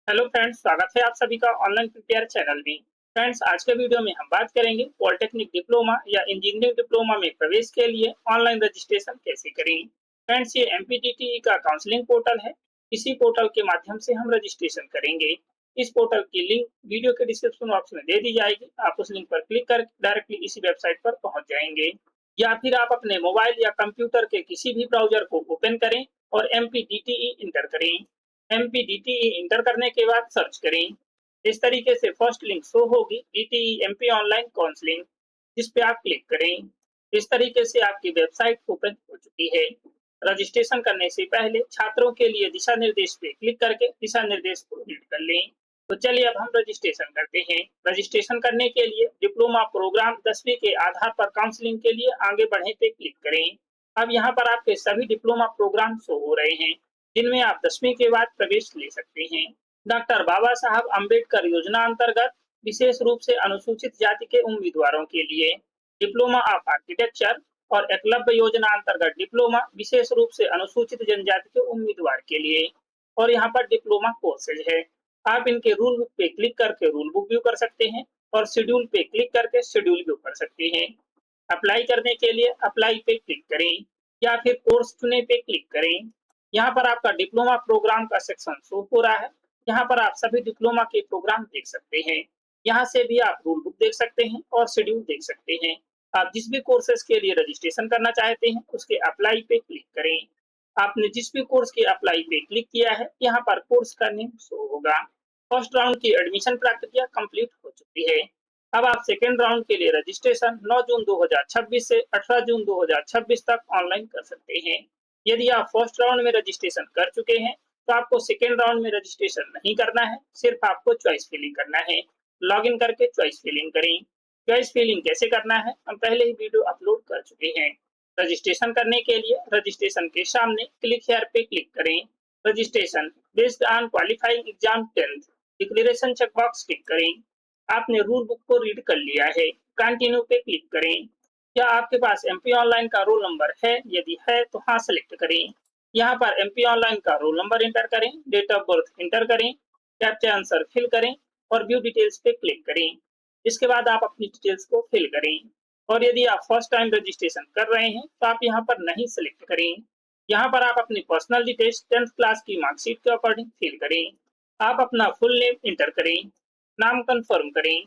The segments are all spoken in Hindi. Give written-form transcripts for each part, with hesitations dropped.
हेलो फ्रेंड्स, स्वागत है आप सभी का ऑनलाइन प्रिपेयर चैनल में। फ्रेंड्स, आज के वीडियो में हम बात करेंगे पॉलिटेक्निक डिप्लोमा या इंजीनियरिंग डिप्लोमा में प्रवेश के लिए ऑनलाइन रजिस्ट्रेशन कैसे करें। फ्रेंड्स, ये एमपीटीटीई का काउंसलिंग पोर्टल है। इसी पोर्टल के माध्यम से हम रजिस्ट्रेशन करेंगे। इस पोर्टल की लिंक वीडियो के डिस्क्रिप्शन बॉक्स में दे दी जाएगी। आप उस लिंक पर क्लिक कर डायरेक्टली इसी वेबसाइट पर पहुंच जाएंगे, या फिर आप अपने मोबाइल या कंप्यूटर के किसी भी ब्राउजर को ओपन करें और एमपीटीटीई इंटर करें। एमपीडीटीई इंटर करने के बाद सर्च करें। इस तरीके से फर्स्ट लिंक शो होगी, डीटीई एमपी ऑनलाइन काउंसलिंग, जिस पे आप क्लिक करें। इस तरीके से आपकी वेबसाइट ओपन हो चुकी है। रजिस्ट्रेशन करने से पहले छात्रों के लिए दिशा निर्देश पे क्लिक करके दिशा निर्देश को रीड कर लें। तो चलिए अब हम रजिस्ट्रेशन करते हैं। रजिस्ट्रेशन करने के लिए डिप्लोमा प्रोग्राम 10वीं के आधार पर काउंसलिंग के लिए आगे बढ़े पे क्लिक करें। अब यहाँ पर आपके सभी डिप्लोमा प्रोग्राम शो हो रहे हैं, जिनमें आप 10वीं के बाद प्रवेश ले सकते हैं। डॉक्टर बाबा साहब अम्बेडकर योजना अंतर्गत विशेष रूप से अनुसूचित जाति के उम्मीदवारों के लिए डिप्लोमा ऑफ आर्किटेक्चर, और एकलव्य योजना अंतर्गत डिप्लोमा विशेष रूप से अनुसूचित जनजाति के उम्मीदवार के लिए। और यहाँ पर डिप्लोमा कोर्सेज है। आप इनके रूल बुक पे क्लिक करके रूल बुक व्यू कर सकते हैं और शेड्यूल पे क्लिक करके शेड्यूल व्यू कर सकते हैं। अप्लाई करने के लिए अप्लाई पे क्लिक करें या फिर कोर्स चुने पे क्लिक करें। यहाँ पर आपका डिप्लोमा प्रोग्राम का सेक्शन शो हो रहा है। यहाँ पर आप सभी डिप्लोमा के प्रोग्राम देख सकते हैं। यहाँ से भी आप रूल बुक देख सकते हैं और शेड्यूल देख सकते हैं। आप जिस भी कोर्सेज के लिए रजिस्ट्रेशन करना चाहते हैं उसके अप्लाई पे क्लिक करें। आपने जिस भी कोर्स के अप्लाई पे क्लिक किया है, यहाँ पर कोर्स का नेम शो होगा। फर्स्ट राउंड की एडमिशन प्रक्रिया कंप्लीट हो चुकी है। अब आप सेकेंड राउंड के लिए रजिस्ट्रेशन 9 जून 2026 से 18 जून 2026 तक ऑनलाइन कर सकते हैं। यदि आप फर्स्ट राउंड में रजिस्ट्रेशन कर चुके हैं तो आपको सेकेंड राउंड में रजिस्ट्रेशन नहीं करना है, सिर्फ आपको चॉइस फिलिंग करना है। लॉगिन करके चॉइस फिलिंग करें। चॉइस फिलिंग कैसे करना है हम पहले ही वीडियो अपलोड कर चुके हैं। रजिस्ट्रेशन करने के लिए रजिस्ट्रेशन के सामने क्लिक हियर पे क्लिक करें। Registration based on qualifying exam 10th declaration checkbox tick करें। आपने रूल बुक को रीड कर लिया है, कंटिन्यू पे क्लिक करें। क्या आपके पास एमपी ऑनलाइन का रोल नंबर है? यदि है तो हाँ सेलेक्ट करें। यहाँ पर एमपी ऑनलाइन का रोल नंबर इंटर करें, डेट ऑफ बर्थ इंटर करें, कैप्चा आंसर फिल करें और व्यू डिटेल्स पे क्लिक करें। इसके बाद आप अपनी डिटेल्स को फिल करें। और यदि आप फर्स्ट टाइम रजिस्ट्रेशन कर रहे हैं तो आप यहाँ पर नहीं सेलेक्ट करें। यहाँ पर आप अपनी पर्सनल डिटेल्स 10th क्लास की मार्कशीट के अकॉर्डिंग फिल करें। आप अपना फुल नेम इंटर करें, नाम कंफर्म करें,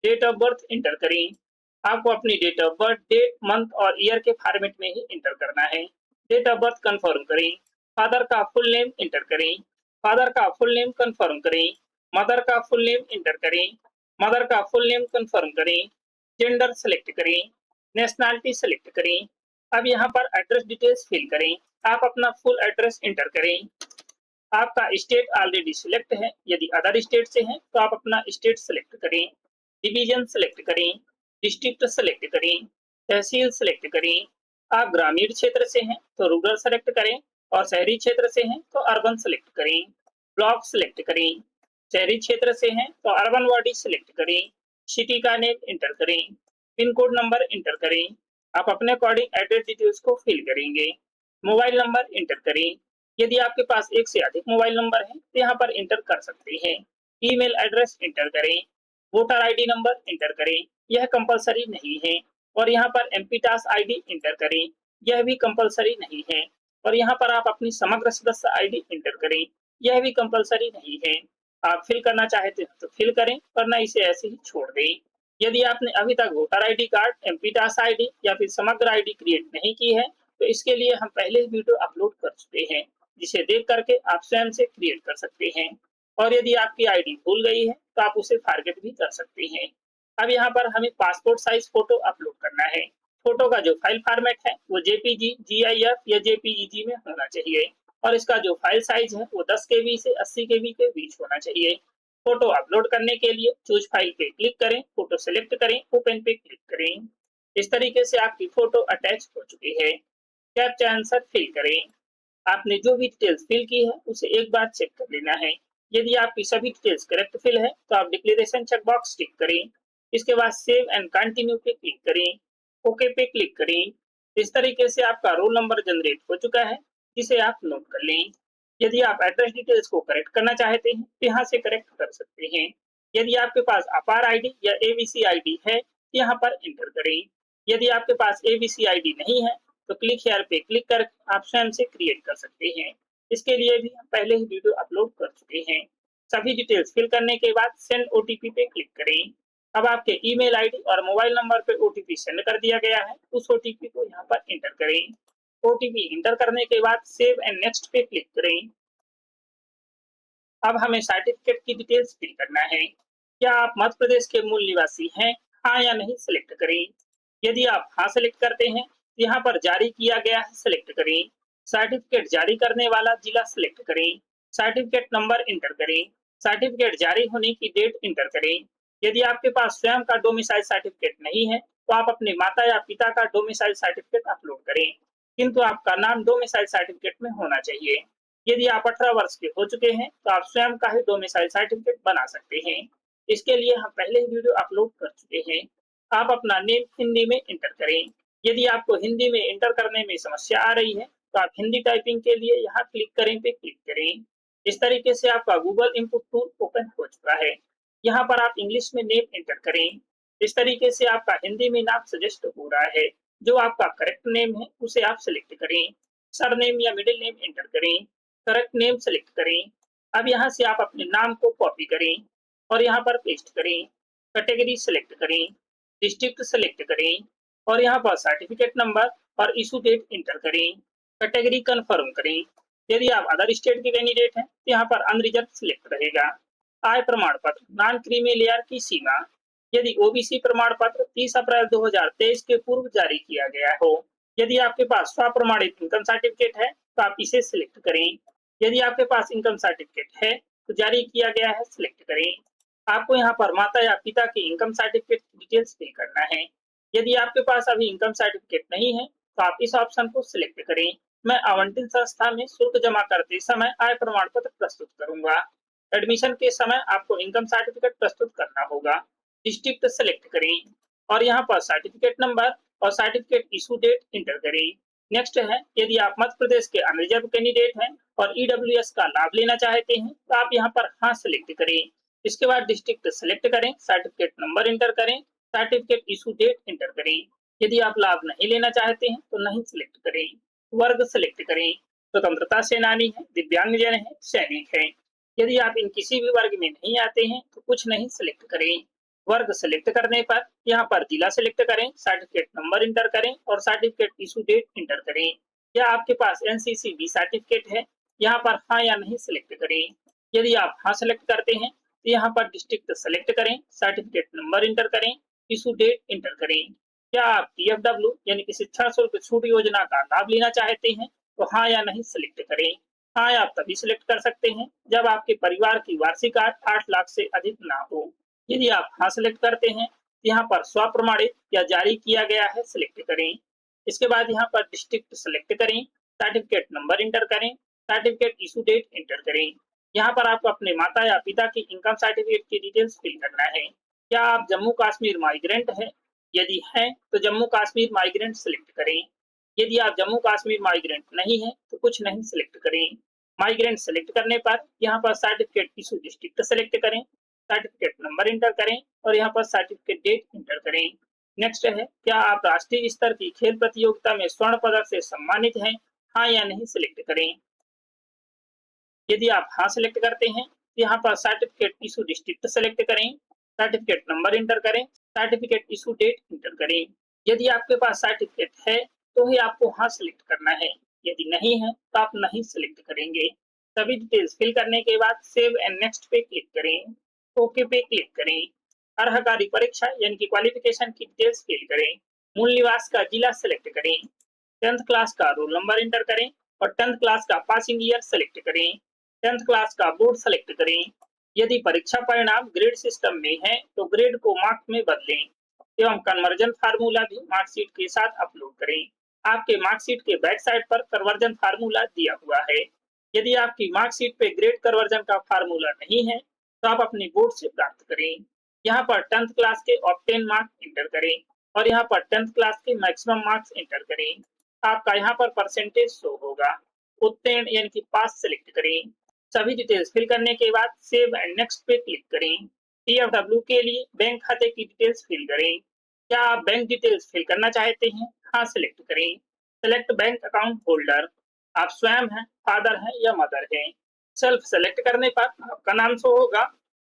डेट ऑफ बर्थ इंटर करें। आपको अपनी date of birth date, month और ईयर के फॉर्मेट में ही इंटर करना है। डेट ऑफ बर्थ कंफर्म करें। फादर का फुल नेम इंटर करें। फादर का फुल नेम कंफर्म करें। मदर का फुल नेम इंटर करें। मदर का फुल नेम कंफर्म करें। जेंडर सेलेक्ट करें। नेशनैलिटी सेलेक्ट करें। अब यहाँ पर एड्रेस डिटेल्स फिल करें। आप अपना फुल एड्रेस इंटर करें। आपका स्टेट ऑलरेडी सिलेक्ट है, यदि अदर स्टेट से हैं तो आप अपना स्टेट सेलेक्ट करें। डिवीजन सेलेक्ट करें। डिस्ट्रिक्ट सेलेक्ट करें। तहसील सेलेक्ट करें। आप ग्रामीण क्षेत्र से हैं तो रूरल सेलेक्ट करें और शहरी क्षेत्र से हैं तो अर्बन सेलेक्ट करें। ब्लॉक सेलेक्ट करें। शहरी क्षेत्र से हैं तो अर्बन वार्डी सेलेक्ट करें। सिटी का नेम इंटर करें। पिन कोड नंबर इंटर करें। आप अपने अकॉर्डिंग एड्रेस डिटेल्स को फिल करेंगे। मोबाइल नंबर इंटर करें। यदि आपके पास एक से अधिक मोबाइल नंबर है तो यहाँ पर इंटर कर सकते हैं। ईमेल एड्रेस इंटर करें। वोटर आईडी नंबर इंटर करें, यह कंपलसरी नहीं है। और यहाँ पर एमपी टास आईडी इंटर करें, यह भी कंपलसरी नहीं है। और यहाँ पर आप अपनी समग्र सदस्य आईडी इंटर करें, यह भी कंपलसरी नहीं है। आप फिल करना चाहते हैं तो फिल करें, वरना इसे ऐसे ही छोड़ दें। यदि आपने अभी तक वोटर आईडी कार्ड, एमपी टास आईडी या फिर समग्र आईडी क्रिएट नहीं की है तो इसके लिए हम पहले ही वीडियो अपलोड कर चुके हैं, जिसे देख करके आप स्वयं से क्रिएट कर सकते हैं। और यदि आपकी आईडी भूल गई है तो आप उसे फॉरगेट भी कर सकते हैं। अब यहाँ पर हमें पासपोर्ट साइज फोटो अपलोड करना है। फोटो का जो फाइल फॉर्मेट है वो जेपीजी, जीआईएफ या जेपीईजी में होना चाहिए। और इसका जो फाइल साइज है वो 10 केबी से 80 केबी के बीच होना चाहिए। फोटो अपलोड करने के लिए चूज फाइल पे क्लिक करें, फोटो सिलेक्ट करें, ओपन पे क्लिक करें। इस तरीके से आपकी फोटो अटैच हो चुकी है। कैप्चा आंसर फिल करें। आपने जो भी डिटेल्स फिल की है उसे एक बार चेक कर लेना है। यदि आपकी सभी डिटेल्स करेक्ट फिल है तो आप डिक्लेरेशन चेकबॉक्स टिक करें। इसके बाद सेव एंड कंटिन्यू पे क्लिक करें, ओके पे क्लिक करें। इस तरीके से आपका रोल नंबर जनरेट हो चुका है, जिसे आप नोट कर लें। यदि आप एड्रेस डिटेल्स को करेक्ट करना चाहते हैं तो यहाँ से करेक्ट कर सकते हैं। यदि आपके पास अपार आईडी या एबीसी आईडी है तो यहाँ पर एंटर करें। यदि आपके पास एबीसी आईडी नहीं है तो क्लिक हेयर पे क्लिक कर आप स्वयं से क्रिएट कर सकते हैं। इसके लिए भी हम पहले ही वीडियो अपलोड कर चुके हैं। सभी डिटेल्स फिल करने के बाद सेंड ओटीपी पे क्लिक करें। अब आपके ईमेल आईडी और मोबाइल नंबर पे ओटीपी सेंड कर दिया गया है, उस ओटीपी को यहाँ पर एंटर करें। ओटीपी इंटर करने के बाद सेव एंड नेक्स्ट पे क्लिक करें। अब हमें सर्टिफिकेट की डिटेल्स फिल करना है। क्या आप मध्य प्रदेश के मूल निवासी हैं? हाँ या नहीं सिलेक्ट करें। यदि आप हाँ सिलेक्ट करते हैं तो यहाँ पर जारी किया गया है सिलेक्ट करें। सर्टिफिकेट जारी करने वाला जिला सिलेक्ट करें। सर्टिफिकेट नंबर इंटर करें। सर्टिफिकेट जारी होने की डेट इंटर करें। यदि आपके पास स्वयं का डोमिसाइल सर्टिफिकेट नहीं है तो आप अपने माता या पिता का डोमिसाइल सर्टिफिकेट अपलोड करें, किंतु आपका नाम डोमिसाइल सर्टिफिकेट में होना चाहिए। यदि आप 18 वर्ष के हो चुके हैं तो आप स्वयं का ही डोमिसाइल सर्टिफिकेट बना सकते हैं। इसके लिए हम पहले ही वीडियो अपलोड कर चुके हैं। आप अपना नेम हिंदी में इंटर करें। यदि आपको हिंदी में इंटर करने में समस्या आ रही है तो आप हिंदी टाइपिंग के लिए यहाँ क्लिक करें पे क्लिक करें। इस तरीके से आपका गूगल इनपुट टूल ओपन हो चुका है। यहाँ पर आप इंग्लिश में नेम इंटर करें। इस तरीके से आपका हिंदी में नाम सजेस्ट हो रहा है। जो आपका करेक्ट नेम है उसे आप सिलेक्ट करें। सरनेम या मिडिल नेम इंटर करें। करेक्ट नेम सेलेक्ट करें। अब यहाँ से आप अपने नाम को कॉपी करें और यहाँ पर पेस्ट करें। कैटेगरी सेलेक्ट करें। डिस्ट्रिक्ट सेलेक्ट करें और यहाँ पर सर्टिफिकेट नंबर और इशू डेट इंटर करें। कैटेगरी कंफर्म करें। यदि आप अदर स्टेट के कैंडिडेट हैं तो यहाँ पर अनरिजर्व सिलेक्ट रहेगा। आय प्रमाण पत्र नॉन क्रीमी लेयर की सीमा। यदि ओबीसी प्रमाण पत्र 30 अप्रैल 2023 के पूर्व जारी किया गया हो। यदि आपके पास स्वप्रमाणित इनकम सर्टिफिकेट है तो आप इसे सिलेक्ट करें। यदि आपके पास इनकम सर्टिफिकेट है तो जारी किया गया है सिलेक्ट करें। आपको यहाँ पर माता या पिता की इनकम सर्टिफिकेट की डिटेल्स फिल करना है। यदि आपके पास अभी इनकम सर्टिफिकेट नहीं है तो आप इस ऑप्शन को सिलेक्ट करें। मैं आवंटित संस्था में शुल्क जमा करते समय आय प्रमाण पत्र प्रस्तुत करूंगा। एडमिशन के समय आपको इनकम सर्टिफिकेट प्रस्तुत करना होगा। डिस्ट्रिक्ट सेलेक्ट करें और यहाँ पर सर्टिफिकेट नंबर और सर्टिफिकेट इशू डेट इंटर करें। नेक्स्ट है, यदि आप मध्य प्रदेश के अनरिजर्व कैंडिडेट हैं और ईडब्ल्यूएस का लाभ लेना चाहते हैं तो आप यहाँ पर हाँ सिलेक्ट करें। इसके बाद डिस्ट्रिक्ट सेलेक्ट करें, सर्टिफिकेट नंबर इंटर करें, सर्टिफिकेट इशू डेट इंटर करें। यदि आप लाभ नहीं लेना चाहते हैं तो नहीं सिलेक्ट करें। वर्ग सिलेक्ट करें। स्वतंत्रता सेनानी है, दिव्यांगजन है, सैनिक है। यदि आप इन किसी भी वर्ग में नहीं आते हैं तो कुछ नहीं सिलेक्ट करें। वर्ग सेलेक्ट करने पर यहाँ पर जिला सेलेक्ट करें, सर्टिफिकेट नंबर इंटर करें और सर्टिफिकेट इशू डेट इंटर करें। क्या आपके पास एनसीसी बी सर्टिफिकेट है? यहाँ पर हाँ या नहीं सिलेक्ट करें। यदि आप हाँ सेलेक्ट करते हैं तो यहाँ पर डिस्ट्रिक्ट सेलेक्ट करें, सर्टिफिकेट नंबर इंटर करें, इशू डेट इंटर करें। क्या आप पीएफडब्ल्यू यानी कि शिक्षा शुल्क छूट योजना का लाभ लेना चाहते हैं तो हाँ या नहीं सिलेक्ट करें। हाँ आप तभी सिलेक्ट कर सकते हैं जब आपके परिवार की वार्षिक आय 8 लाख से अधिक ना हो। यदि आप हाँ सिलेक्ट करते हैं तो यहाँ पर स्वप्रमाणित या जारी किया गया है सिलेक्ट करें। इसके बाद यहाँ पर डिस्ट्रिक्ट सेलेक्ट करें, सर्टिफिकेट नंबर इंटर करें, सर्टिफिकेट इशू डेट इंटर करें। यहाँ पर आपको अपने माता या पिता की इनकम सर्टिफिकेट की डिटेल्स फिल करना है। क्या आप जम्मू कश्मीर माइग्रेंट है? यदि है तो जम्मू कश्मीर माइग्रेंट सिलेक्ट करें। यदि आप जम्मू कश्मीर माइग्रेंट नहीं है तो कुछ नहीं सिलेक्ट करें। माइग्रेंट सेलेक्ट करने पर यहाँ पर सर्टिफिकेट इशू डिस्ट्रिक्ट सेलेक्ट करें, सर्टिफिकेट नंबर इंटर करें और यहाँ पर सर्टिफिकेट डेट इंटर करें। नेक्स्ट है, क्या आप राष्ट्रीय स्तर की खेल प्रतियोगिता में स्वर्ण पदक से सम्मानित हैं? हाँ या नहीं सिलेक्ट करें। यदि आप हाँ सिलेक्ट करते हैं तो यहाँ पर सर्टिफिकेट इशू डिस्ट्रिक्ट सेलेक्ट करें, सर्टिफिकेट नंबर इंटर करें, सर्टिफिकेट इशू डेट इंटर करें। यदि आपके पास सर्टिफिकेट है तो ही आपको हाँ सिलेक्ट करना है, यदि नहीं है तो आप नहीं सिलेक्ट करेंगे। सभी डिटेल्स फिल करने के बाद सेव एंड नेक्स्ट पे क्लिक करें, ओके पे क्लिक करें। अर्हकारी परीक्षा यानी कि क्वालिफिकेशन की डिटेल्स फिल करें। मूल निवास का जिला सेलेक्ट करें। 10th क्लास का रोल नंबर इंटर करें और 10th क्लास का पासिंग ईयर सेलेक्ट करें। 10th क्लास का बोर्ड सेलेक्ट करें। यदि परीक्षा परिणाम ग्रेड सिस्टम में है तो ग्रेड को मार्क्स में बदलें एवं कन्वर्जन फार्मूला भी मार्कशीट के साथ अपलोड करें। आपके मार्कशीट के बैक साइड पर कन्वर्जन फार्मूला दिया हुआ है। यदि आपकी मार्कशीट पे ग्रेड कन्वर्जन का फार्मूला नहीं है तो आप अपने बोर्ड से प्राप्त करें। यहाँ पर 10th क्लास के ऑब्टेन मार्क्स इंटर करें और यहाँ पर 10th क्लास के मैक्सिमम मार्क्स इंटर करें। आपका यहाँ पर परसेंटेज शो होगा। उत्तीर्ण यानी कि पास सेलेक्ट करें। सभी डिटेल्स फिल करने के बाद सेव एंड नेक्स्ट पे क्लिक करें। TFW के लिए बैंक खाते की डिटेल्स फिल करें। क्या आप बैंक डिटेल्स फिल करना चाहते हैं? हाँ सेलेक्ट करें। Select bank account holder. आप स्वयं हैं, फादर हैं या मदर हैं। सेल्फ सेलेक्ट करने पर आपका नाम शो होगा,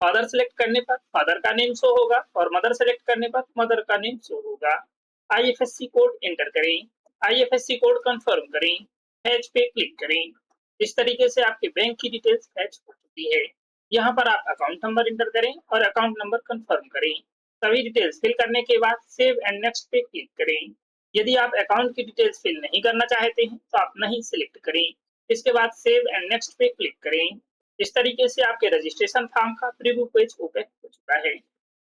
फादर सेलेक्ट करने पर फादर का नेम शो होगा और मदर सेलेक्ट करने पर मदर का नेम शो होगा। IFSC कोड एंटर करें। IFSC कोड कंफर्म करें। हैच पे क्लिक करें। इस तरीके से आपके बैंक की डिटेल्स हैच हो चुकी है। यहाँ पर आप अकाउंट नंबर एंटर करें और अकाउंट नंबर कंफर्म करें। सभी डिटेल्स फिल करने के बाद सेव एंड नेक्स्ट पे क्लिक करें। यदि आप अकाउंट की डिटेल्स फिल नहीं करना चाहते हैं तो आप नहीं सिलेक्ट करें। इसके बाद सेव एंड नेक्स्ट पे क्लिक करें। इस तरीके से आपके रजिस्ट्रेशन फॉर्म का प्रीव्यू पेज ओपन हो चुका है।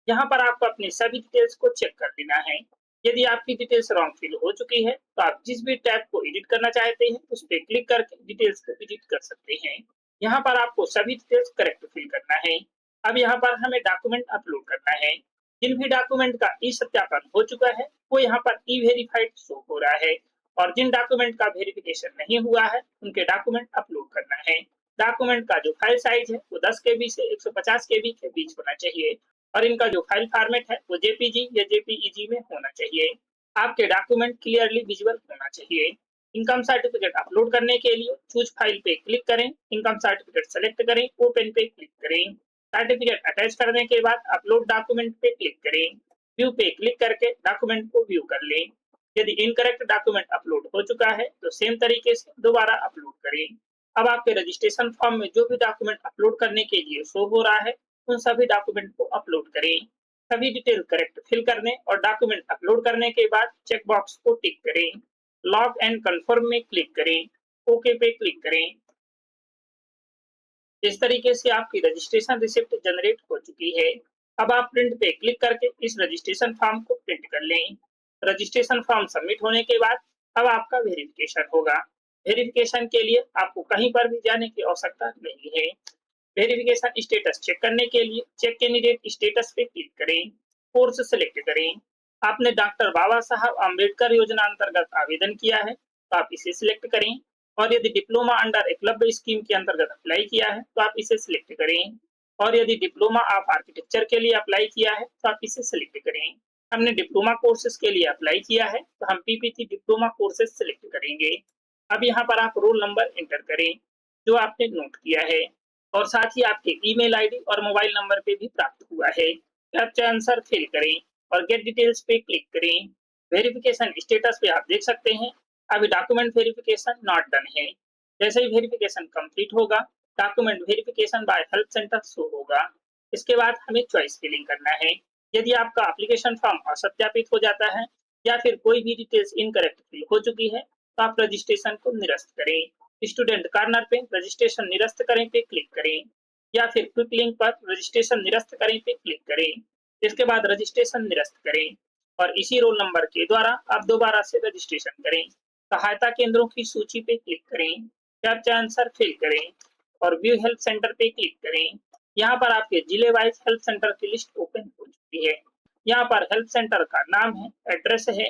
यहाँ पर आपको अपनी सभी डिटेल्स को चेक कर लेना है। यदि आपकी डिटेल्स रॉन्ग फिल हो चुकी है तो आप जिस भी टैब को एडिट करना चाहते हैं उस पर क्लिक करके डिटेल्स को एडिट कर सकते हैं। यहाँ पर आपको सभी डिटेल्स करेक्ट फिल करना है। अब यहाँ पर हमें डॉक्यूमेंट अपलोड करना है। जिन भी डॉक्यूमेंट का ई सत्यापन हो चुका है वो यहाँ पर ई वेरीफाइड शो हो रहा है और जिन डॉक्यूमेंट का वेरिफिकेशन नहीं हुआ है उनके डॉक्यूमेंट अपलोड करना है। डॉक्यूमेंट का जो फाइल साइज है वो 10 KB से 150 KB के बीच होना चाहिए और इनका जो फाइल फॉर्मेट है वो JPG या JPEG में होना चाहिए। आपके डॉक्यूमेंट क्लियरली विजुअल होना चाहिए। इनकम सर्टिफिकेट अपलोड करने के लिए चूज फाइल पे क्लिक करें, इनकम सर्टिफिकेट सेलेक्ट करें, ओपन पे क्लिक करें। सर्टिफिकेट अटैच करने के बाद अपलोड डॉक्यूमेंट पे क्लिक करें। व्यू पे क्लिक करके डॉक्यूमेंट को व्यू कर लें। यदि इनकरेक्ट डॉक्यूमेंट अपलोड हो चुका है तो सेम तरीके से दोबारा अपलोड करें। अब आपके रजिस्ट्रेशन फॉर्म में जो भी डॉक्यूमेंट अपलोड करने के लिए शो हो रहा है उन सभी डॉक्यूमेंट को अपलोड करें। सभी डिटेल करेक्ट फिल करने और डॉक्यूमेंट अपलोड करने के बाद चेक बॉक्स को टिक करें। लॉग एंड कंफर्म में क्लिक करें। ओके पे क्लिक करें। इस तरीके से आपकी रजिस्ट्रेशन रिसिप्ट जनरेट हो चुकी है। अब आप प्रिंट पे क्लिक करके इस रजिस्ट्रेशन फॉर्म को प्रिंट कर लें। रजिस्ट्रेशन फॉर्म सबमिट होने के बाद अब आपका वेरिफिकेशन होगा। वेरिफिकेशन के लिए आपको कहीं पर भी जाने की आवश्यकता नहीं है। वेरिफिकेशन स्टेटस चेक करने के लिए चेक कैंडिडेट स्टेटस पे क्लिक करें। कोर्स सेलेक्ट करें। आपने डॉक्टर बाबा साहब अम्बेडकर योजना अंतर्गत आवेदन किया है तो आप इसे सिलेक्ट करें और यदि डिप्लोमा अंडर एकलव्य स्कीम के अंतर्गत अप्लाई किया है तो आप इसे सिलेक्ट करें और यदि डिप्लोमा ऑफ आर्किटेक्चर के लिए अप्लाई किया है तो आप इसे सिलेक्ट करें। हमने डिप्लोमा कोर्सेज के लिए अप्लाई किया है तो हम PPT डिप्लोमा कोर्सेज सिलेक्ट करेंगे। अब यहाँ पर आप रोल नंबर एंटर करें जो आपने नोट किया है और साथ ही आपके ईमेल आईडी और मोबाइल नंबर पे भी प्राप्त हुआ है। कैप्चा आंसर फिल करें और गेट डिटेल्स पे क्लिक करें। वेरिफिकेशन स्टेटस पे आप देख सकते हैं अभी डॉक्यूमेंट वेरिफिकेशन नॉट डन है। जैसे ही वेरिफिकेशन कंप्लीट होगा document verification bye help centre show होगा। इसके बाद हमें चॉइस फिलिंग करना है। यदि आपका एप्लीकेशन फॉर्म असत्यापित हो जाता है या फिर कोई भी डिटेल्स इनकरेक्ट फिल हो चुकी है तो आप रजिस्ट्रेशन को निरस्त करें। स्टूडेंट कॉर्नर पे रजिस्ट्रेशन निरस्त करें पे क्लिक करें या फिर क्विक लिंक पर रजिस्ट्रेशन निरस्त करें पे क्लिक करें। इसके बाद रजिस्ट्रेशन निरस्त करें और इसी रोल नंबर के द्वारा आप दोबारा से रजिस्ट्रेशन करें। सहायता केंद्रों की सूची पे क्लिक करें, कैप्चा आंसर फिल करें और व्यू हेल्प सेंटर पे क्लिक करें। यहाँ पर आपके जिले वाइज हेल्प सेंटर की लिस्ट ओपन हो चुकी है। यहाँ पर हेल्प सेंटर का नाम है, एड्रेस है,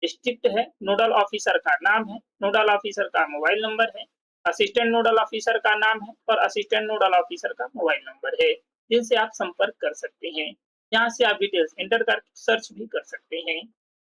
डिस्ट्रिक्ट है, नोडल ऑफिसर का नाम है, नोडल ऑफिसर का मोबाइल नंबर है, असिस्टेंट नोडल ऑफिसर का नाम है और असिस्टेंट नोडल ऑफिसर का मोबाइल नंबर है जिनसे आप संपर्क कर सकते हैं। यहाँ से आप डिटेल्स एंटर कर सर्च भी कर सकते हैं।